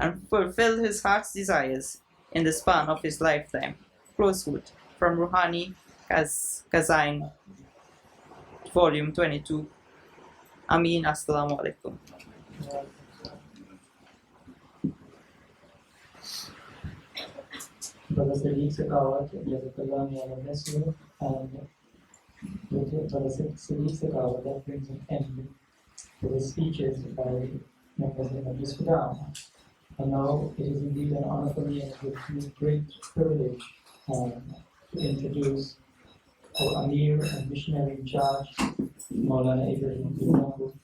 and fulfill his heart's desires in the span of his lifetime. Close quote from Rouhani Kazain, Volume 22. Ameen. Assalamu alaikum. Brother Sadiq Sakawat, Jazakallah may Allah bless you, and with Brother Sadiq Sakawat, that brings an end to the speeches by members of the Majlis Khuddamul. And now it is indeed an honor for me and a great privilege to introduce our Amir and missionary in charge, Maulana Ibrahim Tobago.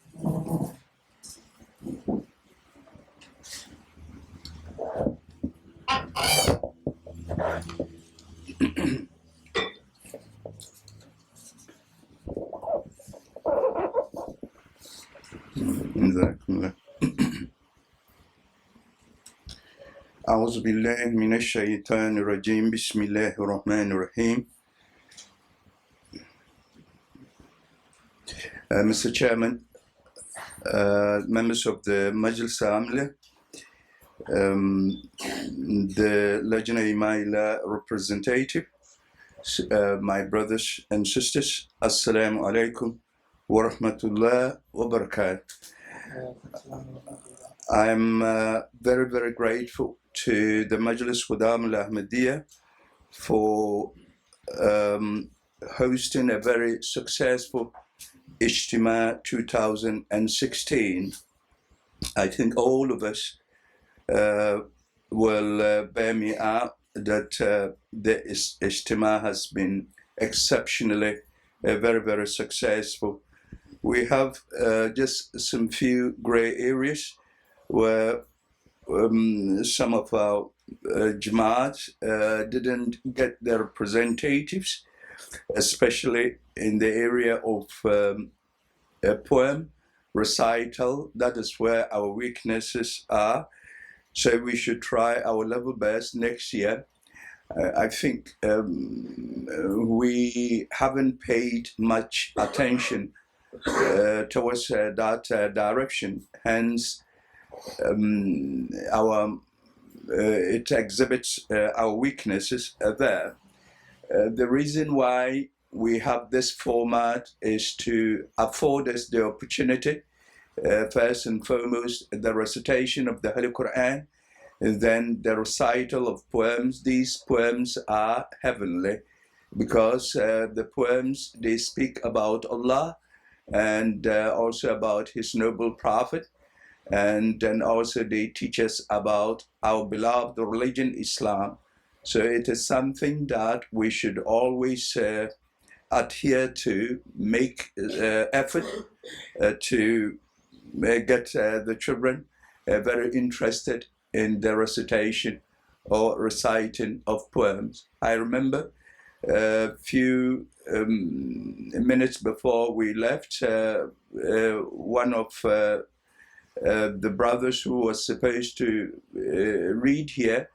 أعوذ بالله من الشيطان الرجيم بسم الله الرحمن الرحيم. Mr. Chairman, members of the Majlis Amle, the Lajna Imaila representative, my brothers and sisters, Assalamu alaikum wa rahmatullah wa barakatuh. I'm very, very grateful to the Majlis Khuddamul Ahmadiyya for hosting a very successful Ijtema 2016. I think all of us will bear me out that the Ijtema has been exceptionally very, very successful. We have just some few gray areas where some of our Jamaat didn't get their representatives, especially in the area of a poem recital. That is where our weaknesses are. So we should try our level best next year. I think we haven't paid much attention towards that direction. Hence, it exhibits our weaknesses there. The reason why we have this format is to afford us the opportunity, first and foremost, the recitation of the Holy Quran, and then the recital of poems. These poems are heavenly because the poems, they speak about Allah and also about His noble Prophet. And then also they teach us about our beloved religion, Islam. So it is something that we should always adhere to, make effort to get the children very interested in the recitation or reciting of poems. I remember a few minutes before we left, one of the brothers who was supposed to read here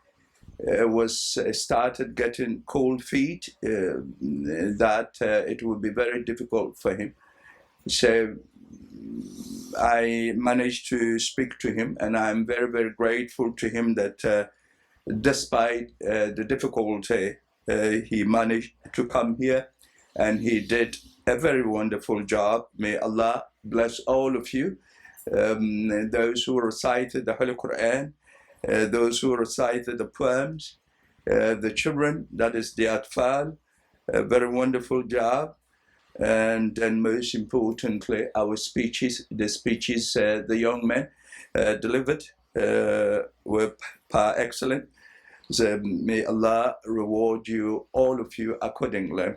was started getting cold feet, that it would be very difficult for him. So I managed to speak to him, and I'm very, very grateful to him that despite the difficulty, he managed to come here, and he did a very wonderful job. May Allah bless all of you. Those who recited the Holy Quran, those who recited the poems, the children, that is the Atfal, a very wonderful job. And then most importantly, our speeches, the speeches the young men delivered were par excellent. So may Allah reward you, all of you, accordingly.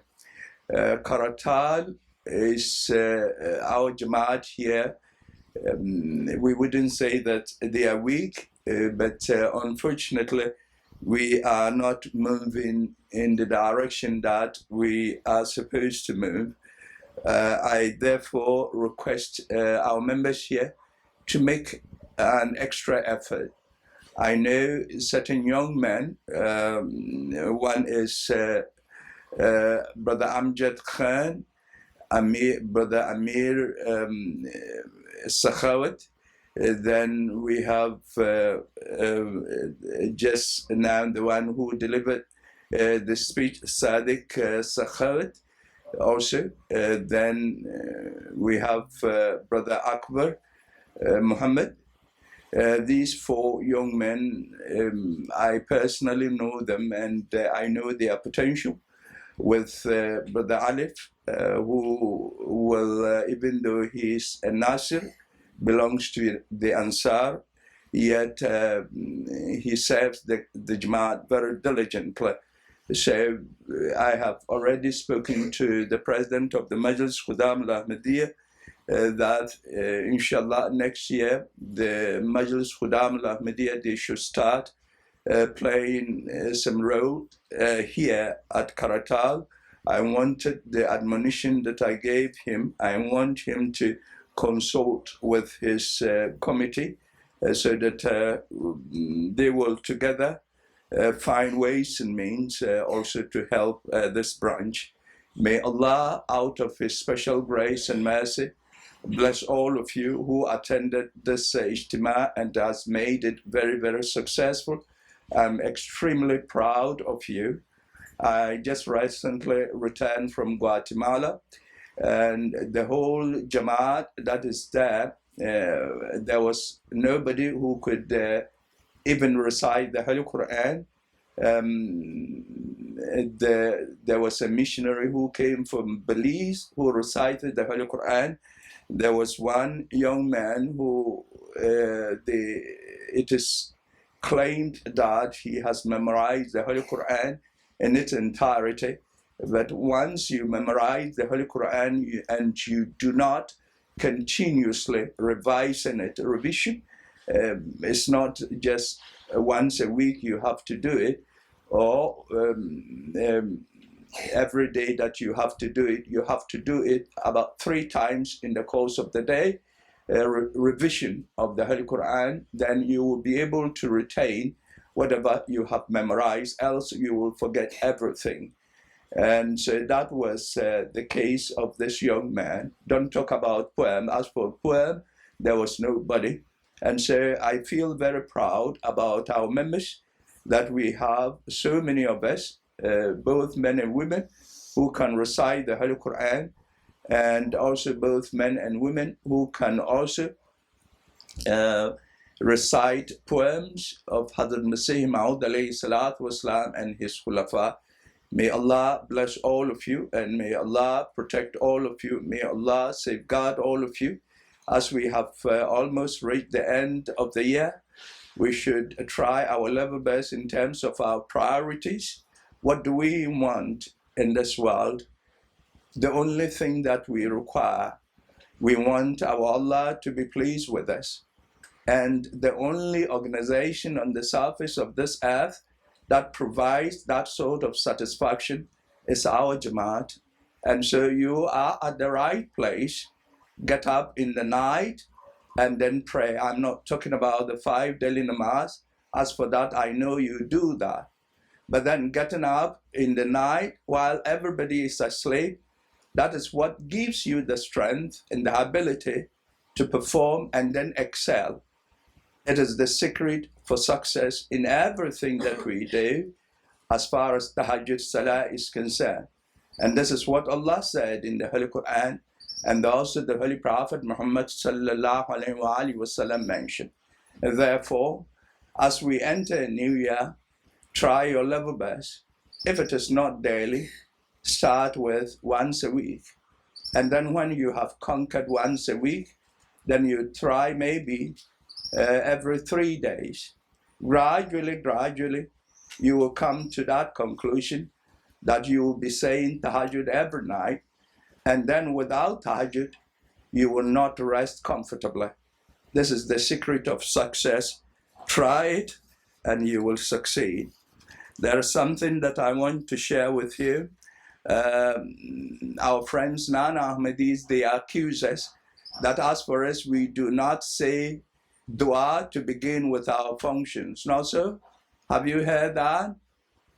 Karatal is our Jamaat here. We wouldn't say that they are weak, but unfortunately, we are not moving in the direction that we are supposed to move. I therefore request our members here to make an extra effort. I know certain young men, one is Brother Amjad Khan, Brother Amir Sakhawat, Then we have just now the one who delivered the speech, Sadiq Sakhawat, also. Then we have Brother Akbar Muhammad. These four young men, I personally know them, and I know their potential. With Brother Alif, who will, even though he's a Nasir, belongs to the Ansar, yet he serves the Jamaat very diligently. So I have already spoken to the president of the Majlis, Khuddamul Ahmadiyya, that inshallah next year the Majlis Khuddamul Ahmadiyya, they should start playing some role here at Karatal. I wanted the admonition that I gave him. I want him to consult with his committee so that they will together find ways and means also to help this branch. May Allah, out of His special grace and mercy, bless all of you who attended this Ijtema and has made it very, very successful. I'm extremely proud of you. I just recently returned from Guatemala, and the whole Jamaat that is there, there was nobody who could even recite the Holy Quran. There was a missionary who came from Belize who recited the Holy Quran. There was one young man who it is claimed that he has memorized the Holy Quran in its entirety. But once you memorize the Holy Quran and you do not continuously revise in it, revision, it's not just once a week you have to do it, or every day that you have to do it. You have to do it about 3 times in the course of the day, revision of the Holy Quran. Then you will be able to retain whatever you have memorized, else you will forget everything. And so that was the case of this young man. Don't talk about poem. As for poem, there was nobody. And so I feel very proud about our members, that we have so many of us, both men and women, who can recite the Holy Quran, and also both men and women who can also recite poems of Hazrat Masih Maud alayhi salatu wasalam and his khulafa. May Allah bless all of you, and may Allah protect all of you. May Allah safeguard all of you. As we have almost reached the end of the year, we should try our level best in terms of our priorities. What do we want in this world? The only thing that we require, we want our Allah to be pleased with us. And the only organization on the surface of this earth that provides that sort of satisfaction is our Jamaat. And so you are at the right place. Get up in the night and then pray. I'm not talking about the 5 daily namaz. As for that, I know you do that. But then getting up in the night while everybody is asleep, that is what gives you the strength and the ability to perform and then excel. It is the secret for success in everything that we do as far as Tahajjud Salah is concerned. And this is what Allah said in the Holy Quran, and also the Holy Prophet Muhammad sallallahu alaihi wasallam mentioned. And therefore, as we enter a new year, try your level best. If it is not daily, start with once a week. And then when you have conquered once a week, then you try maybe every 3 days. Gradually, you will come to that conclusion that you will be saying tahajjud every night. And then without tahajjud, you will not rest comfortably. This is the secret of success. Try it and you will succeed. There is something that I want to share with you. Our friends, non-Ahmadis, they accuse us that as for us, we do not say dua to begin with our functions. Not so? Have you heard that?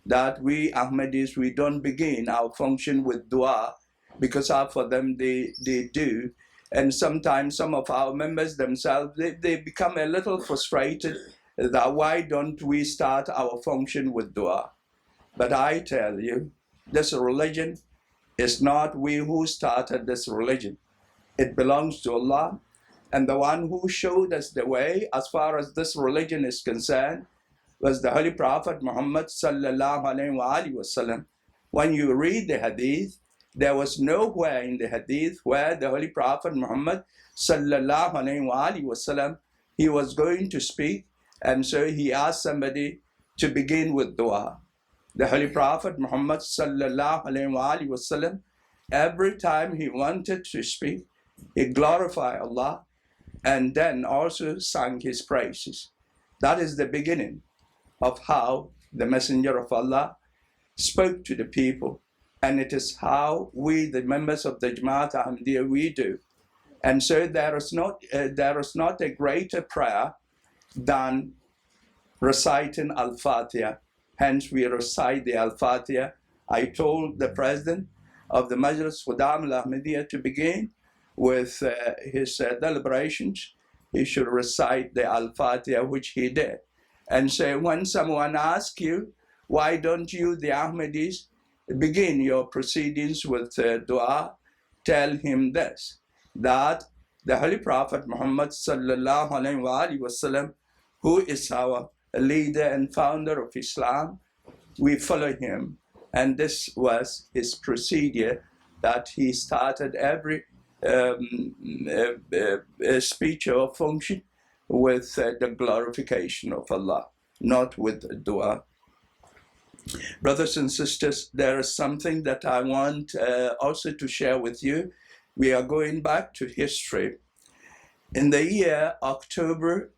That we Ahmadis, we don't begin our function with dua, because for them they do. And sometimes some of our members themselves, they become a little frustrated that why don't we start our function with dua? But I tell you, this religion is not we who started this religion. It belongs to Allah. And the one who showed us the way as far as this religion is concerned was the Holy Prophet Muhammad sallallahu alaihi wasallam. When you read the hadith, there was nowhere in the hadith where the Holy Prophet Muhammad sallallahu alaihi wasallam, he was going to speak, and so he asked somebody to begin with dua. The Holy Prophet Muhammad sallallahu alaihi wasallam, every time he wanted to speak, he glorified Allah and then also sang his praises. That is the beginning of how the Messenger of Allah spoke to the people. And it is how we, the members of the Jamaat Ahmadiyya, we do. And so there is not a greater prayer than reciting Al-Fatiha. Hence we recite the Al-Fatiha. I told the president of the Majlis, Khuddamul Ahmadiyya, to begin with his deliberations. He should recite the Al-Fatiha, which he did. And so when someone asks you, why don't you, the Ahmadis, begin your proceedings with dua, tell him this, that the Holy Prophet Muhammad sallallahu alaihi wasallam, who is our leader and founder of Islam, we follow him. And this was his procedure that he started every speech or function with the glorification of Allah, not with dua. Brothers and sisters, there is something that I want also to share with you. We are going back to history. In the year October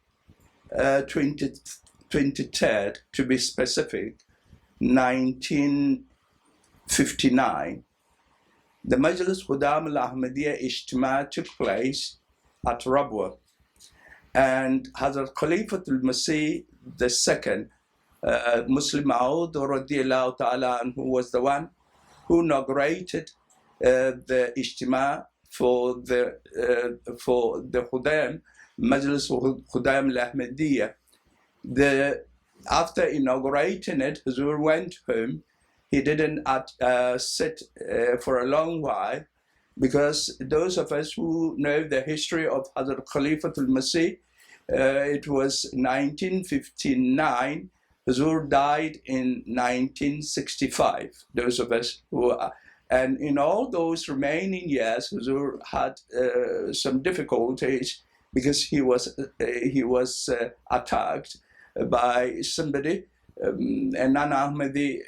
23rd, to be specific, 1959, the Majlis Khuddamul Ahmadiyya Ijtema took place at Rabwa. And Hazrat Khalifatul Masih II, Muslim Maud radiallahu ta'ala, who was the one who inaugurated the Ijtema for the Khuddam, Majlis Khuddamul Ahmadiyya. After inaugurating it, Huzur went home. He didn't sit for a long while, because those of us who know the history of Hazrat Khalifatul Masih, it was 1959. Huzur died in 1965. Those of us who are, and in all those remaining years, Huzur had some difficulties because he was attacked by somebody, a non-Ahmadi,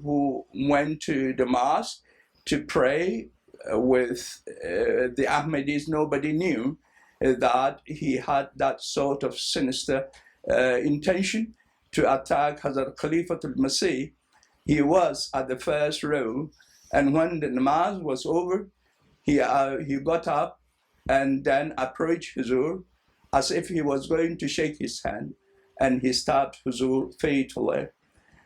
who went to the mosque to pray with the Ahmadis. Nobody knew that he had that sort of sinister intention to attack Hazrat Khalifatul Masih. He was at the first row, and when the namaz was over, he got up and then approached Huzur as if he was going to shake his hand, and he stabbed Huzur fatally.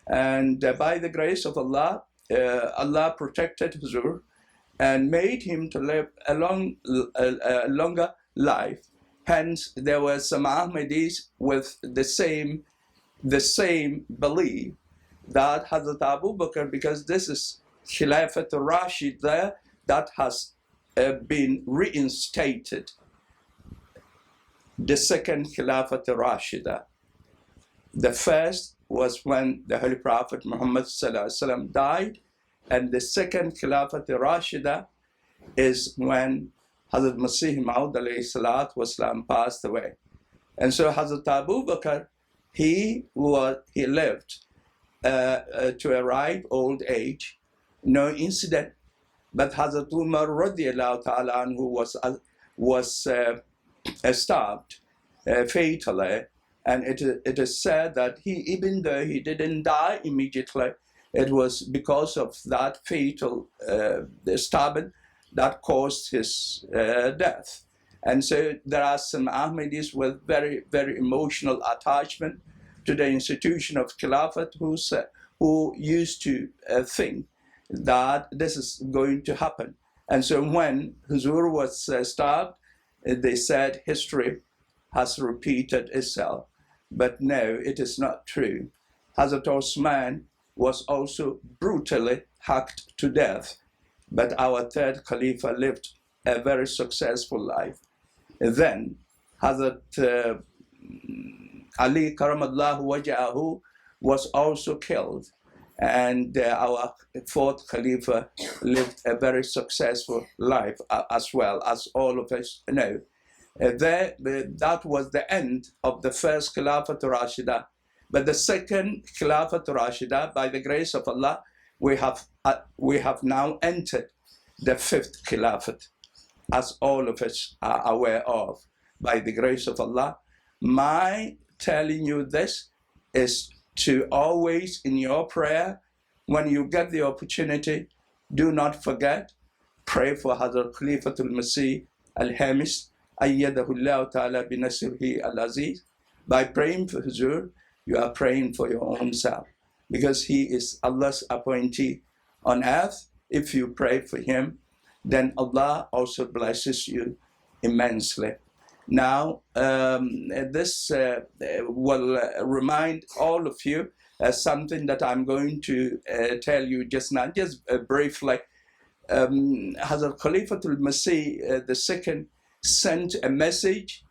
And by the grace of Allah, Allah protected Huzur and made him to live a longer life. Hence, there were some Ahmadis with the same belief that Hazrat Abu Bakr, because this is Khilafat al-Rashid there, that has been reinstated. The second Khilafat al-Rashida. The first was when the Holy Prophet Muhammad sallallahu alaihi wasallam died, and the second Khilafat al-Rashida is when Hazrat Masih Maud alayhi salatu wasalam passed away. And so Hazrat Abu Bakr, he lived to a ripe old age, no incident. But Hazrat Umar radiallahu ta'ala, who was stabbed fatally, and it is said that even though he didn't die immediately, it was because of that fatal stabbing that caused his death. And so there are some Ahmadis with very, very emotional attachment to the institution of Khilafat who used to think that this is going to happen. And so when Huzur was starved, they said history has repeated itself. But no, it is not true. Hazrat Osman was also brutally hacked to death. But our third Khalifa lived a very successful life. Then Hazrat Ali Karamallahu Waja'ahu was also killed. And our fourth Khalifa lived a very successful life as well, as all of us know. That was the end of the first Khilafat Rashida. But the second Khilafat Rashida, by the grace of Allah, we have now entered the fifth Khilafat, as all of us are aware of, by the grace of Allah. My telling you this is to always, in your prayer, when you get the opportunity, do not forget, pray for Hazrat Khalifatul Masih al-Hamis, ayyadahullah ta'ala binasrihi al-aziz. By praying for Huzur, you are praying for your own self, because he is Allah's appointee on earth. If you pray for him, then Allah also blesses you immensely. Now, this will remind all of you something that I'm going to tell you just now, just briefly. Hazrat Khalifatul Masih II sent a message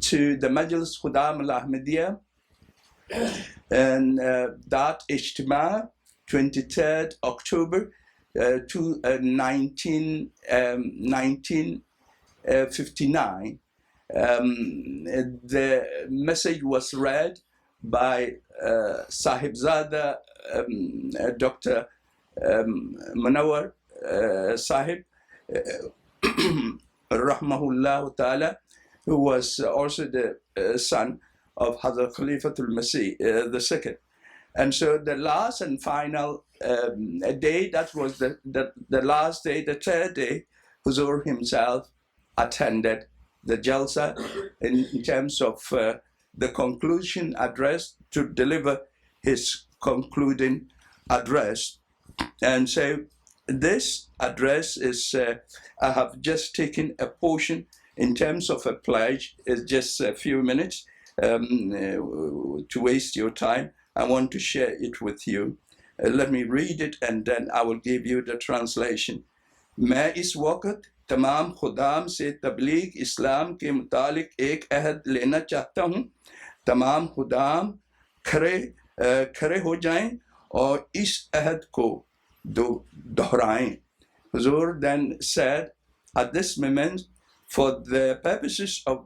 to the Majlis Khuddamul Ahmadiyya, and that Ijtema, 23rd October 1959. The message was read by Sahibzada Dr. Munawar Sahib, Rahmahullah Ta'ala, who was also the son of Hazrat Khalifatul Masih II. And so the last and final day, that was the last day, the third day, Huzur himself attended the Jalsa in terms of the conclusion address, to deliver his concluding address. And so this address is, I have just taken a portion in terms of a pledge. It's just a few minutes to waste your time. I want to share it with you. Let me read it and then I will give you the translation. मैं इस वक्त तमाम खुदाम से तबलीग इस्लाम के मुतालिक एक अहद लेना चाहता हूँ. तमाम खुदाम खड़े हो जाएं और इस अहद को दोहराएं. Huzur then said, at this moment, for the purposes of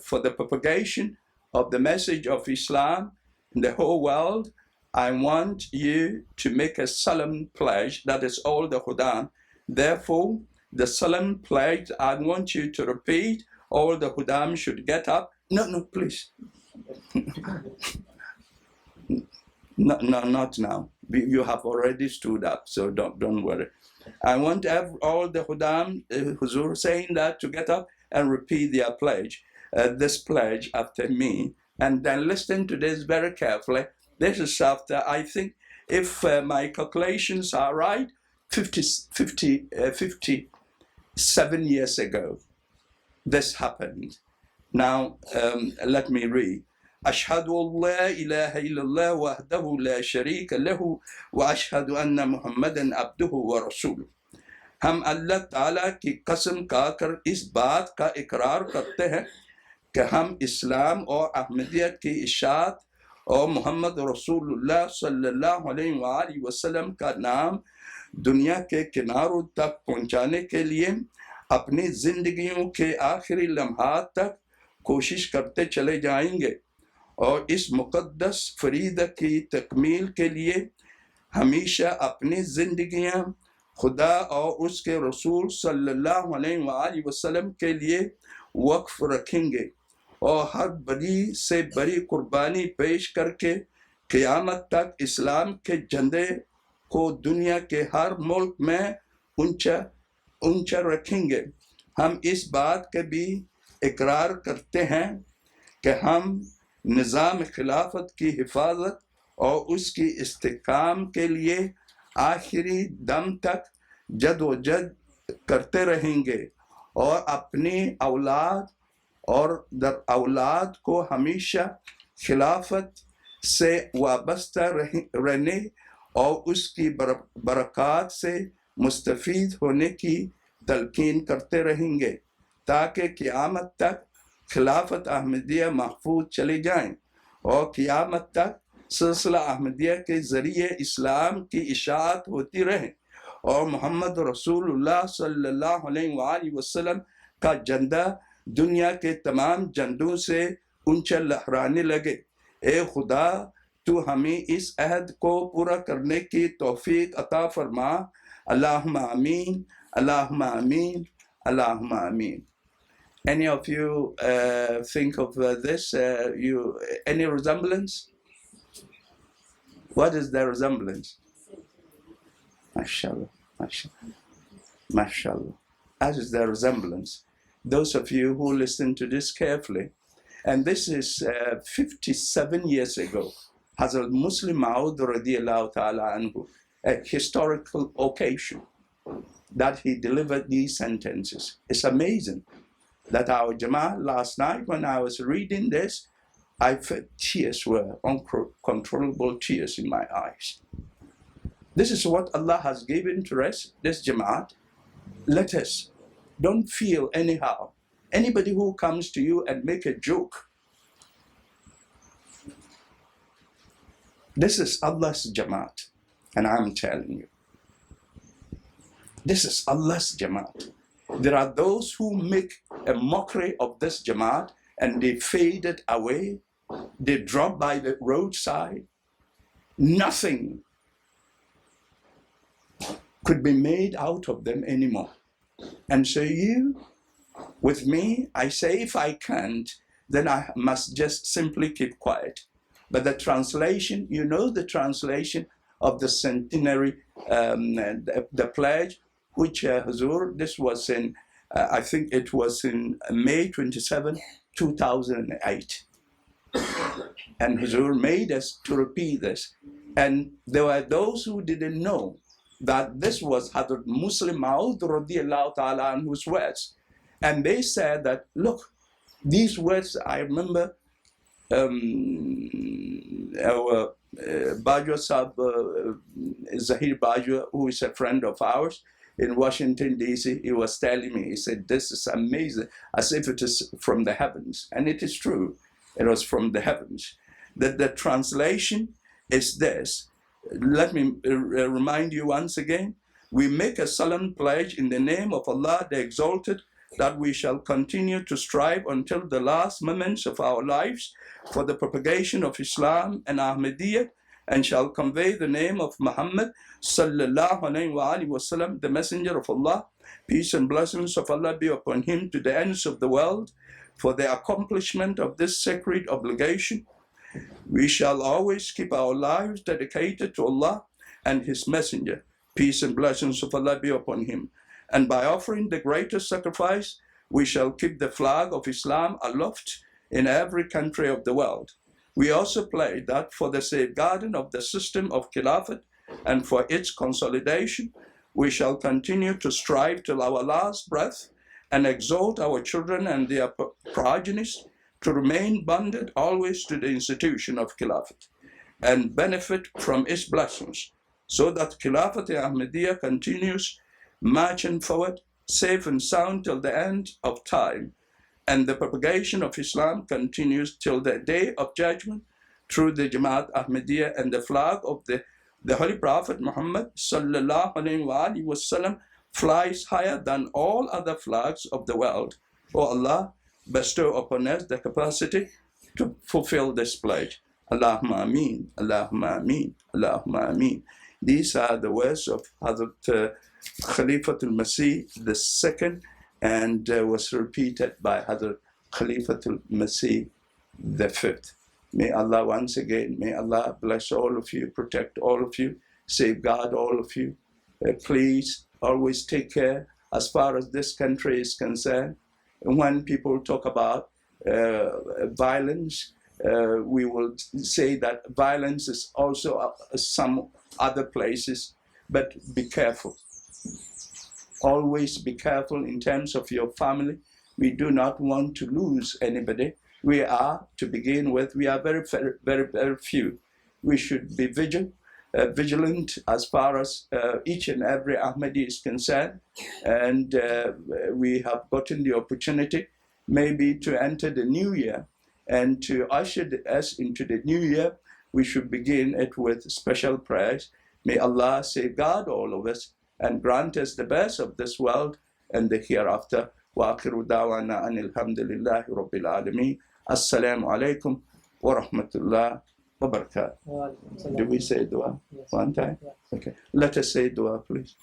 for the propagation of the message of Islam in the whole world, I want you to make a solemn pledge. That is all the Khudam. Therefore, the solemn pledge, I want you to repeat. All the Khudam should get up. No, please. No, not now. You have already stood up, so don't worry. I want all the Khudam, Huzur saying that, to get up and repeat their pledge, this pledge after me. And then listen to this very carefully. This is after, I think, if my calculations are right, 57 years ago, this happened. Now, let me read. أشهد أن لا إله إلا الله وحده لا شريك له وأشهد أن محمدا عبده ورسوله. हम अल्लाह ताला की कसम खाकर इस बात का इकरार करते हैं कि हम इस्लाम और अहमदियत की इशाअत और मोहम्मद रसूलुल्लाह सल्लल्लाहु अलैहि वसल्लम का नाम दुनिया के किनारों तक पहुंचाने के लिए अपनी जिंदगियों के आखिरी लम्हात तक कोशिश करते चले जाएंगे और इस मुक़द्दस फरीदा की तकमील के लिए हमेशा अपनी जिंदगियां खुदा और उसके रसूल सल्लल्लाहु अलैहि वसल्लम के लिए वक्फ रखेंगे और हर बड़ी से बड़ी कुर्बानी पेश करके क़यामत तक इस्लाम के झंडे को दुनिया के हर मुल्क में ऊंचा रखेंगे. हम इस बात के भी इकरार करते हैं कि हम निज़ाम खिलाफत की हिफाजत और उसकी इस्तेकाम के लिए आखिरी दम तक जदोजहद करते रहेंगे और अपनी औलाद और दर औलाद को हमेशा खिलाफत से वाबस्ता रहने और उसकी बरक़ात से मुस्तफ़ीद होने की तलकीन करते रहेंगे ताकि क़यामत तक खिलाफत अहमदिया महफूज चले जाएं और क़यामत तक सिलसिला अहमदिया के ज़रिए इस्लाम की इशाअत होती रहे और मोहम्मद रसूलुल्लाह सल्लल्लाहु अलैहि वसल्लम का झंडा दुनिया के तमाम झंडों से ऊंचा लहराने लगे। ए खुदा, तू हमें इस अहद को पूरा करने की तौफीक अता फरमा। अल्लाहुम्मा आमीन, अल्लाहुम्मा आमीन, अल्लाहुम्मा आमीन. Any of you think of this? Any resemblance? What is the resemblance? MashaAllah, MashaAllah, MashaAllah. As is the resemblance. Those of you who listen to this carefully, and this is 57 years ago, Hazrat Muslim Maud radiallahu ta'ala anhu, a historical occasion that he delivered these sentences. It's amazing that our Jama'ah last night when I was reading this, I felt tears were uncontrollable tears in my eyes. This is what Allah has given to us, this Jama'at. Let us, don't feel anyhow. Anybody who comes to you and make a joke, this is Allah's Jama'at, and I'm telling you, this is Allah's Jama'at. There are those who make a mockery of this Jama'at and they fade it away. They drop by the roadside. Nothing could be made out of them anymore. And so you, with me, I say if I can't, then I must just simply keep quiet. But the translation, you know the translation of the centenary, the pledge, which Hazur, this was in, I think it was in May 27, 2008. And Hazur made us to repeat this. And there were those who didn't know that this was Hazrat Muslim Maud radiallahu ta'ala anhu's words. And they said that, look, these words, I remember our Bajwa Sahib, Zahir Bajwa, who is a friend of ours in Washington, D.C., he was telling me, he said, this is amazing, as if it is from the heavens. And it is true, it was from the heavens. That the translation is this. Let me remind you once again, we make a solemn pledge in the name of Allah the Exalted that we shall continue to strive until the last moments of our lives for the propagation of Islam and Ahmadiyya, and shall convey the name of Muhammad sallallahu alaihi wasallam, the messenger of Allah, peace and blessings of Allah be upon him, to the ends of the world. For the accomplishment of this sacred obligation, we shall always keep our lives dedicated to Allah and His Messenger, peace and blessings of Allah be upon him. And by offering the greatest sacrifice, we shall keep the flag of Islam aloft in every country of the world. We also pledge that for the safeguarding of the system of Khilafat and for its consolidation, we shall continue to strive till our last breath and exhort our children and their progenies to remain bonded always to the institution of Khilafat and benefit from its blessings, so that Khilafat Ahmadiyya continues marching forward, safe and sound till the end of time, and the propagation of Islam continues till the day of judgment through the Jamaat Ahmadiyya and the flag of the Holy Prophet Muhammad sallallahu alaihi wasallam flies higher than all other flags of the world. O Allah, bestow upon us the capacity to fulfill this pledge. Allahumma ameen, Allahumma ameen, Allahumma ameen. These are the words of Hazrat Khalifatul Masih II, and was repeated by Hazrat Khalifatul Masih V. May Allah once again, may Allah bless all of you, protect all of you, safeguard all of you. Please always take care as far as this country is concerned. When people talk about violence, we will say that violence is also some other places, but be careful. Always be careful in terms of your family. We do not want to lose anybody. We are, to begin with, we are very, very, very, very few. We should be vigilant as far as each and every Ahmadi is concerned. And we have gotten the opportunity maybe to enter the new year. And to usher us into the new year, we should begin it with special prayers. May Allah safeguard all of us and grant us the best of this world and the hereafter. وآخر دعوانا أن الحمد لله رب العالمين. السلام عليكم ورحمة الله وبركاته. Do we say dua one time? Okay. Let us say dua, please.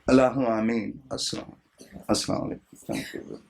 Allahumma ameen. Assalamu alaikum. Thank you.